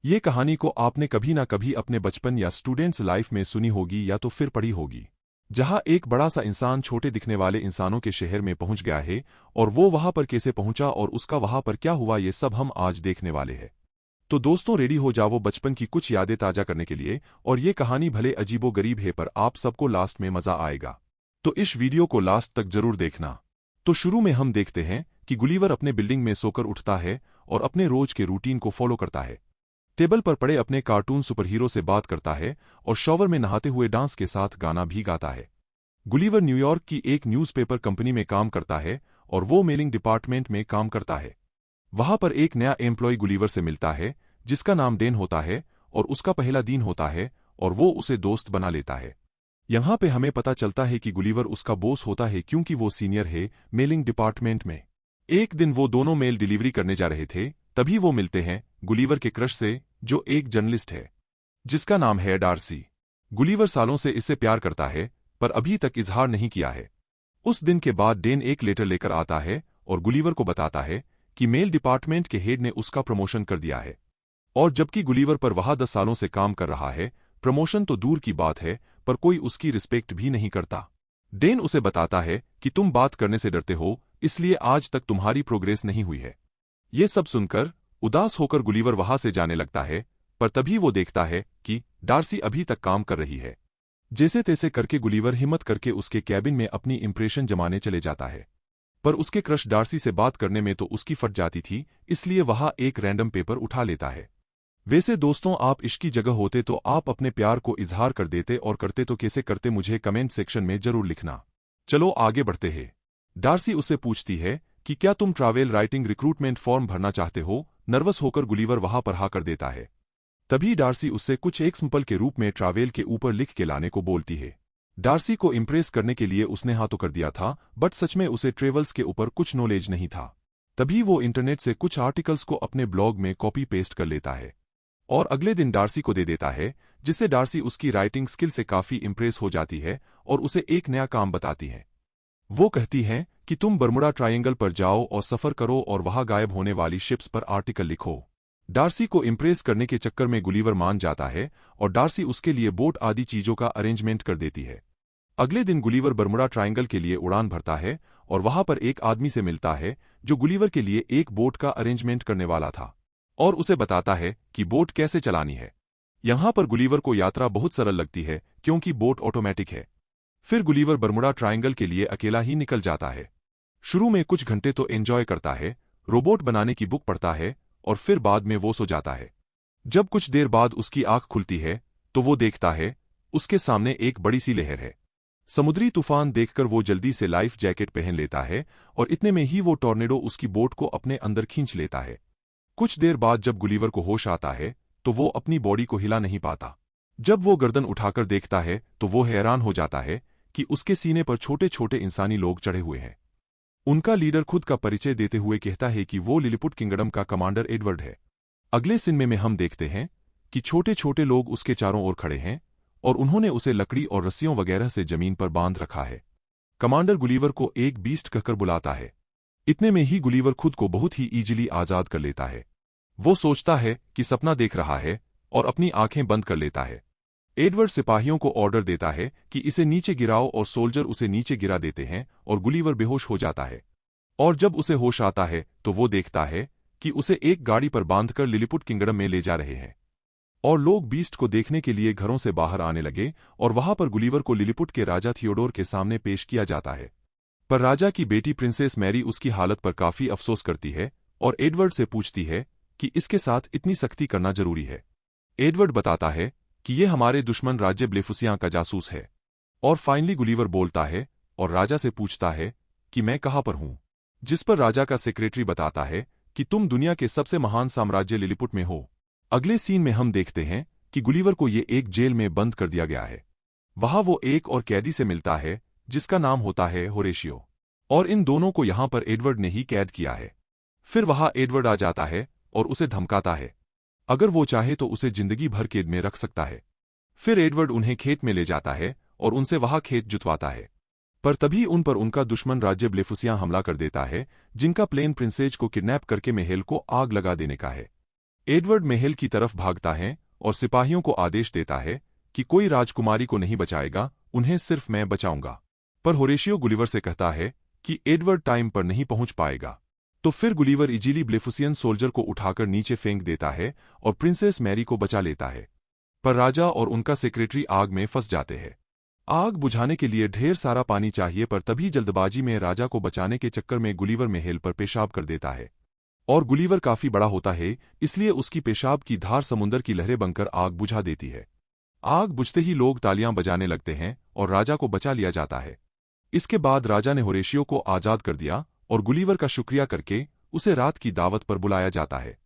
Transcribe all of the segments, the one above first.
ये कहानी को आपने कभी ना कभी अपने बचपन या स्टूडेंट्स लाइफ में सुनी होगी या तो फिर पढ़ी होगी, जहां एक बड़ा सा इंसान छोटे दिखने वाले इंसानों के शहर में पहुंच गया है और वो वहां पर कैसे पहुंचा और उसका वहां पर क्या हुआ, ये सब हम आज देखने वाले हैं। तो दोस्तों, रेडी हो जाओ बचपन की कुछ यादें ताजा करने के लिए। और ये कहानी भले अजीबो गरीब है, पर आप सबको लास्ट में मजा आएगा, तो इस वीडियो को लास्ट तक जरूर देखना। तो शुरू में हम देखते हैं कि गुलिवर अपने बिल्डिंग में सोकर उठता है और अपने रोज के रूटीन को फॉलो करता है। टेबल पर पड़े अपने कार्टून सुपरहीरो से बात करता है और शॉवर में नहाते हुए डांस के साथ गाना भी गाता है। गुलिवर न्यूयॉर्क की एक न्यूज़पेपर कंपनी में काम करता है और वो मेलिंग डिपार्टमेंट में काम करता है। वहां पर एक नया एम्प्लॉय गुलिवर से मिलता है जिसका नाम डेन होता है और उसका पहला दिन होता है और वो उसे दोस्त बना लेता है। यहां पे हमें पता चलता है कि गुलिवर उसका बॉस होता है क्योंकि वो सीनियर है मेलिंग डिपार्टमेंट में। एक दिन वो दोनों मेल डिलीवरी करने जा रहे थे, तभी वो मिलते हैं गुलिवर के क्रश से, जो एक जर्नलिस्ट है जिसका नाम है डार्सी। गुलिवर सालों से इससे प्यार करता है पर अभी तक इजहार नहीं किया है। उस दिन के बाद डेन एक लेटर लेकर आता है और गुलिवर को बताता है कि मेल डिपार्टमेंट के हेड ने उसका प्रमोशन कर दिया है। और जबकि गुलिवर पर वहां 10 सालों से काम कर रहा है, प्रमोशन तो दूर की बात है पर कोई उसकी रिस्पेक्ट भी नहीं करता। डेन उसे बताता है कि तुम बात करने से डरते हो, इसलिए आज तक तुम्हारी प्रोग्रेस नहीं हुई है। ये सब सुनकर उदास होकर गुलिवर वहां से जाने लगता है, पर तभी वो देखता है कि डार्सी अभी तक काम कर रही है। जैसे तैसे करके गुलिवर हिम्मत करके उसके कैबिन में अपनी इंप्रेशन जमाने चले जाता है, पर उसके क्रश डार्सी से बात करने में तो उसकी फट जाती थी, इसलिए वहां एक रैंडम पेपर उठा लेता है। वैसे दोस्तों, आप इसकी जगह होते तो आप अपने प्यार को इजहार कर देते, और करते तो कैसे करते मुझे कमेंट सेक्शन में जरूर लिखना। चलो आगे बढ़ते हैं। डार्सी उससे पूछती है कि क्या तुम ट्रैवल राइटिंग रिक्रूटमेंट फॉर्म भरना चाहते हो। नर्वस होकर गुलिवर वहां पर हाँ कर देता है। तभी डार्सी उससे कुछ एक सिंपल के रूप में ट्रैवल के ऊपर लिख के लाने को बोलती है। डार्सी को इम्प्रेस करने के लिए उसने हाँ तो कर दिया था, बट सच में उसे ट्रेवल्स के ऊपर कुछ नॉलेज नहीं था। तभी वो इंटरनेट से कुछ आर्टिकल्स को अपने ब्लॉग में कॉपी पेस्ट कर लेता है और अगले दिन डार्सी को दे देता है, जिससे डार्सी उसकी राइटिंग स्किल से काफी इम्प्रेस हो जाती है और उसे एक नया काम बताती है। वो कहती है कि तुम बर्मुडा ट्रायंगल पर जाओ और सफर करो और वहां गायब होने वाली शिप्स पर आर्टिकल लिखो। डार्सी को इम्प्रेस करने के चक्कर में गुलिवर मान जाता है और डार्सी उसके लिए बोट आदि चीजों का अरेंजमेंट कर देती है। अगले दिन गुलिवर बर्मुडा ट्रायंगल के लिए उड़ान भरता है और वहां पर एक आदमी से मिलता है जो गुलिवर के लिए एक बोट का अरेंजमेंट करने वाला था और उसे बताता है कि बोट कैसे चलानी है। यहां पर गुलिवर को यात्रा बहुत सरल लगती है क्योंकि बोट ऑटोमेटिक है। फिर गुलिवर बर्मुडा ट्रायंगल के लिए अकेला ही निकल जाता है। शुरू में कुछ घंटे तो एंजॉय करता है, रोबोट बनाने की बुक पढ़ता है और फिर बाद में वो सो जाता है। जब कुछ देर बाद उसकी आंख खुलती है तो वो देखता है उसके सामने एक बड़ी सी लहर है। समुद्री तूफान देखकर वो जल्दी से लाइफ जैकेट पहन लेता है और इतने में ही वो टॉर्नेडो उसकी बोट को अपने अंदर खींच लेता है। कुछ देर बाद जब गुलिवर को होश आता है तो वो अपनी बॉडी को हिला नहीं पाता। जब वो गर्दन उठाकर देखता है तो वो हैरान हो जाता है कि उसके सीने पर छोटे छोटे इंसानी लोग चढ़े हुए हैं। उनका लीडर खुद का परिचय देते हुए कहता है कि वो लिलिपुट किंगडम का कमांडर एडवर्ड है। अगले सीन में हम देखते हैं कि छोटे छोटे लोग उसके चारों ओर खड़े हैं और उन्होंने उसे लकड़ी और रस्सियों वगैरह से जमीन पर बांध रखा है। कमांडर गुलिवर को एक बीस्ट कहकर बुलाता है। इतने में ही गुलिवर खुद को बहुत ही ईजिली आजाद कर लेता है। वो सोचता है कि सपना देख रहा है और अपनी आंखें बंद कर लेता है। एडवर्ड सिपाहियों को ऑर्डर देता है कि इसे नीचे गिराओ और सोल्जर उसे नीचे गिरा देते हैं और गुलिवर बेहोश हो जाता है। और जब उसे होश आता है तो वो देखता है कि उसे एक गाड़ी पर बांधकर लिलिपुट किंगडम में ले जा रहे हैं और लोग बीस्ट को देखने के लिए घरों से बाहर आने लगे और वहां पर गुलिवर को लिलिपुट के राजा थियोडोर के सामने पेश किया जाता है। पर राजा की बेटी प्रिंसेस मैरी उसकी हालत पर काफी अफसोस करती है और एडवर्ड से पूछती है कि इसके साथ इतनी सख्ती करना जरूरी है। एडवर्ड बताता है कि ये हमारे दुश्मन राज्य ब्लेफुसिया का जासूस है। और फाइनली गुलिवर बोलता है और राजा से पूछता है कि मैं कहां पर हूं, जिस पर राजा का सेक्रेटरी बताता है कि तुम दुनिया के सबसे महान साम्राज्य लिलिपुट में हो। अगले सीन में हम देखते हैं कि गुलिवर को ये एक जेल में बंद कर दिया गया है। वहां वो एक और कैदी से मिलता है जिसका नाम होता है होरेशियो, और इन दोनों को यहां पर एडवर्ड ने ही कैद किया है। फिर वहां एडवर्ड आ जाता है और उसे धमकाता है, अगर वो चाहे तो उसे जिंदगी भर कैद में रख सकता है। फिर एडवर्ड उन्हें खेत में ले जाता है और उनसे वहां खेत जुतवाता है। पर तभी उन पर उनका दुश्मन राज्य ब्लेफुसिया हमला कर देता है, जिनका प्लेन प्रिंसेज को किडनैप करके महल को आग लगा देने का है। एडवर्ड महल की तरफ भागता है और सिपाहियों को आदेश देता है कि कोई राजकुमारी को नहीं बचाएगा, उन्हें सिर्फ मैं बचाऊंगा। पर होरेशियो गुलिवर से कहता है कि एडवर्ड टाइम पर नहीं पहुंच पाएगा। तो फिर गुलिवर इजीली ब्लेफुसियन सोल्जर को उठाकर नीचे फेंक देता है और प्रिंसेस मैरी को बचा लेता है। पर राजा और उनका सेक्रेटरी आग में फंस जाते हैं। आग बुझाने के लिए ढेर सारा पानी चाहिए, पर तभी जल्दबाजी में राजा को बचाने के चक्कर में गुलिवर महल पर पेशाब कर देता है। और गुलिवर काफी बड़ा होता है, इसलिए उसकी पेशाब की धार समुंदर की लहरें बनकर आग बुझा देती है। आग बुझते ही लोग तालियां बजाने लगते हैं और राजा को बचा लिया जाता है। इसके बाद राजा ने होरेशियो को आजाद कर दिया और गुलिवर का शुक्रिया करके उसे रात की दावत पर बुलाया जाता है।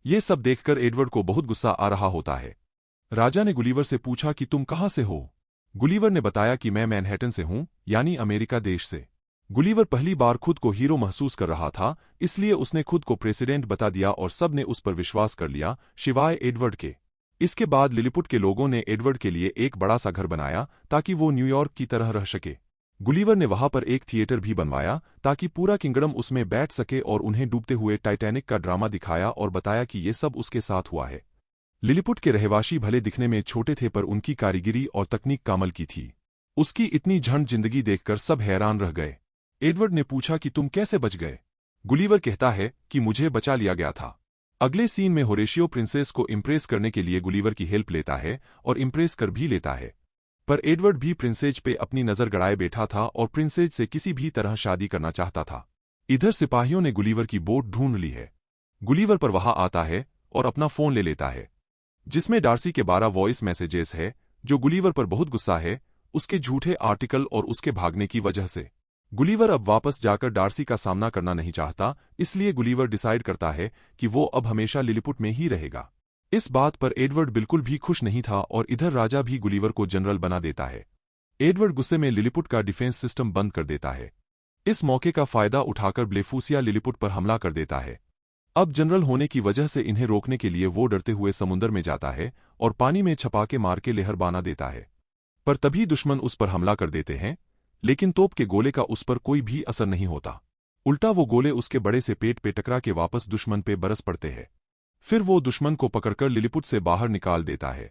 ये सब देखकर एडवर्ड को बहुत गुस्सा आ रहा होता है। राजा ने गुलिवर से पूछा कि तुम कहां से हो? गुलिवर ने बताया कि मैं मैनहट्टन से हूं, यानी अमेरिका देश से। गुलिवर पहली बार खुद को हीरो महसूस कर रहा था, इसलिए उसने खुद को प्रेसिडेंट बता दिया और सब ने उस पर विश्वास कर लिया, शिवाय एडवर्ड के। इसके बाद लिलीपुट के लोगों ने एडवर्ड के लिए एक बड़ा सा घर बनाया ताकि वो न्यूयॉर्क की तरह रह सके। गुलिवर ने वहां पर एक थिएटर भी बनवाया ताकि पूरा किंगडम उसमें बैठ सके और उन्हें डूबते हुए टाइटैनिक का ड्रामा दिखाया और बताया कि ये सब उसके साथ हुआ है। लिलीपुट के रहवासी भले दिखने में छोटे थे, पर उनकी कारीगिरी और तकनीक कामल की थी। उसकी इतनी झंड जिंदगी देखकर सब हैरान रह गए। एडवर्ड ने पूछा कि तुम कैसे बच गए? गुलिवर कहता है कि मुझे बचा लिया गया था। अगले सीन में होरेशियो प्रिंसेस को इम्प्रेस करने के लिए गुलिवर की हेल्प लेता है और इम्प्रेस कर भी लेता है। पर एडवर्ड भी प्रिंसेज पे अपनी नजर गड़ाए बैठा था और प्रिंसेज से किसी भी तरह शादी करना चाहता था। इधर सिपाहियों ने गुलिवर की बोट ढूंढ ली है। गुलिवर पर वहां आता है और अपना फोन ले लेता है, जिसमें डार्सी के 12 वॉइस मैसेजेस है, जो गुलिवर पर बहुत गुस्सा है, उसके झूठे आर्टिकल और उसके भागने की वजह से। गुलिवर अब वापस जाकर डार्सी का सामना करना नहीं चाहता, इसलिए गुलिवर डिसाइड करता है कि वो अब हमेशा लिलीपुट में ही रहेगा। इस बात पर एडवर्ड बिल्कुल भी खुश नहीं था और इधर राजा भी गुलिवर को जनरल बना देता है। एडवर्ड गुस्से में लिलीपुट का डिफेंस सिस्टम बंद कर देता है। इस मौके का फायदा उठाकर ब्लेफूसिया लिलीपुट पर हमला कर देता है। अब जनरल होने की वजह से इन्हें रोकने के लिए वो डरते हुए समुद्र में जाता है और पानी में छपाके मार के लहर बना देता है। पर तभी दुश्मन उस पर हमला कर देते हैं, लेकिन तोप के गोले का उस पर कोई भी असर नहीं होता। उल्टा वो गोले उसके बड़े से पेट पे टकरा के वापस दुश्मन पे बरस पड़ते हैं। फिर वो दुश्मन को पकड़कर लिलीपुट से बाहर निकाल देता है।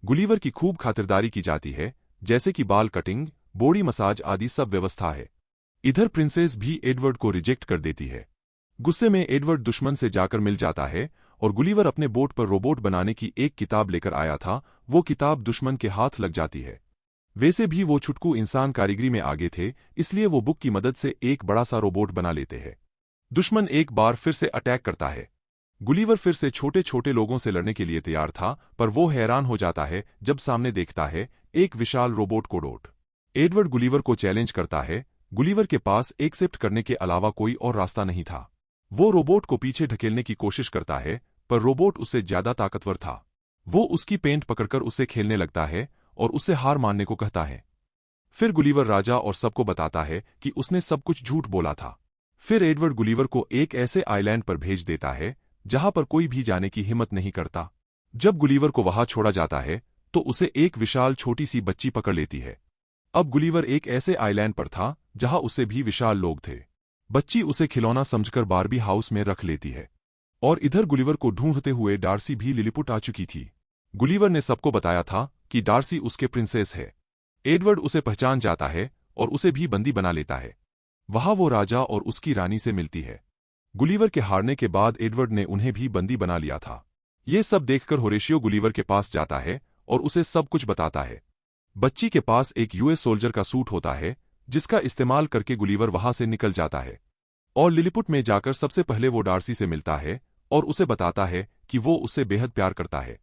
गुलिवर की खूब खातिरदारी की जाती है, जैसे कि बाल कटिंग, बॉडी मसाज आदि सब व्यवस्था है। इधर प्रिंसेस भी एडवर्ड को रिजेक्ट कर देती है। गुस्से में एडवर्ड दुश्मन से जाकर मिल जाता है और गुलिवर अपने बोट पर रोबोट बनाने की एक किताब लेकर आया था, वो किताब दुश्मन के हाथ लग जाती है। वैसे भी वो छुटकू इंसान कारीगरी में आगे थे, इसलिए वो बुक की मदद से एक बड़ा सा रोबोट बना लेते हैं। दुश्मन एक बार फिर से अटैक करता है। गुलिवर फिर से छोटे छोटे लोगों से लड़ने के लिए तैयार था, पर वो हैरान हो जाता है जब सामने देखता है एक विशाल रोबोट कोडोट। एडवर्ड गुलिवर को चैलेंज करता है। गुलिवर के पास एक्सेप्ट करने के अलावा कोई और रास्ता नहीं था। वो रोबोट को पीछे ढकेलने की कोशिश करता है, पर रोबोट उससे ज्यादा ताकतवर था। वो उसकी पेंट पकड़कर उससे खेलने लगता है और उससे हार मानने को कहता है। फिर गुलिवर राजा और सबको बताता है कि उसने सब कुछ झूठ बोला था। फिर एडवर्ड गुलिवर को एक ऐसे आइलैंड पर भेज देता है जहां पर कोई भी जाने की हिम्मत नहीं करता। जब गुलिवर को वहां छोड़ा जाता है तो उसे एक विशाल छोटी सी बच्ची पकड़ लेती है। अब गुलिवर एक ऐसे आइलैंड पर था जहां उससे भी विशाल लोग थे। बच्ची उसे खिलौना समझकर बारबी हाउस में रख लेती है। और इधर गुलिवर को ढूंढते हुए डार्सी भी लिलीपुट आ चुकी थी। गुलिवर ने सबको बताया था कि डार्सी उसके प्रिंसेस है। एडवर्ड उसे पहचान जाता है और उसे भी बंदी बना लेता है। वहां वो राजा और उसकी रानी से मिलती है। गुलिवर के हारने के बाद एडवर्ड ने उन्हें भी बंदी बना लिया था। ये सब देखकर होरेशियो गुलिवर के पास जाता है और उसे सब कुछ बताता है। बच्ची के पास एक यूएस सोल्जर का सूट होता है, जिसका इस्तेमाल करके गुलिवर वहां से निकल जाता है और लिलीपुट में जाकर सबसे पहले वो डार्सी से मिलता है और उसे बताता है कि वो उससे बेहद प्यार करता है।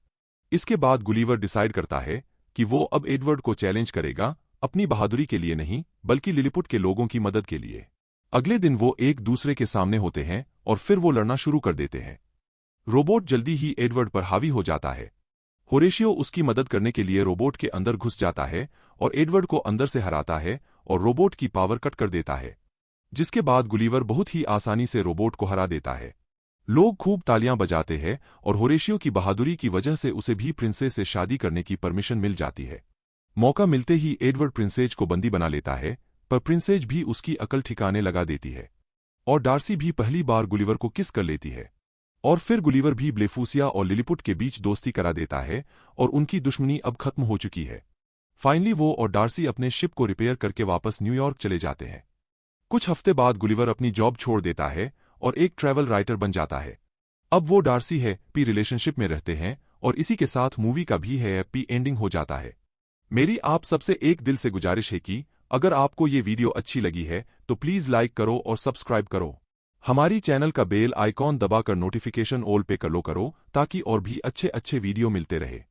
इसके बाद गुलिवर डिसाइड करता है कि वो अब एडवर्ड को चैलेंज करेगा, अपनी बहादुरी के लिए नहीं बल्कि लिलीपुट के लोगों की मदद के लिए। अगले दिन वो एक दूसरे के सामने होते हैं और फिर वो लड़ना शुरू कर देते हैं। रोबोट जल्दी ही एडवर्ड पर हावी हो जाता है। होरेशियो उसकी मदद करने के लिए रोबोट के अंदर घुस जाता है और एडवर्ड को अंदर से हराता है और रोबोट की पावर कट कर देता है, जिसके बाद गुलिवर बहुत ही आसानी से रोबोट को हरा देता है। लोग खूब तालियां बजाते हैं और होरेशियो की बहादुरी की वजह से उसे भी प्रिंसेस से शादी करने की परमिशन मिल जाती है। मौका मिलते ही एडवर्ड प्रिंसेज को बंदी बना लेता है, पर प्रिंसेज भी उसकी अकल ठिकाने लगा देती है और डार्सी भी पहली बार गुलिवर को किस कर लेती है और फिर गुलिवर भी ब्लेफूसिया और लिलीपुट के बीच दोस्ती करा देता है और उनकी दुश्मनी अब खत्म हो चुकी है। फाइनली वो और डार्सी अपने शिप को रिपेयर करके वापस न्यूयॉर्क चले जाते हैं। कुछ हफ्ते बाद गुलिवर अपनी जॉब छोड़ देता है और एक ट्रैवल राइटर बन जाता है। अब वो डार्सी है पी रिलेशनशिप में रहते हैं और इसी के साथ मूवी का भी है पी एंडिंग हो जाता है। मेरी आप सबसे एक दिल से गुजारिश है कि अगर आपको ये वीडियो अच्छी लगी है तो प्लीज़ लाइक करो और सब्सक्राइब करो। हमारी चैनल का बेल आइकॉन दबाकर नोटिफिकेशन ऑल पे कर लो करो ताकि और भी अच्छे अच्छे वीडियो मिलते रहे।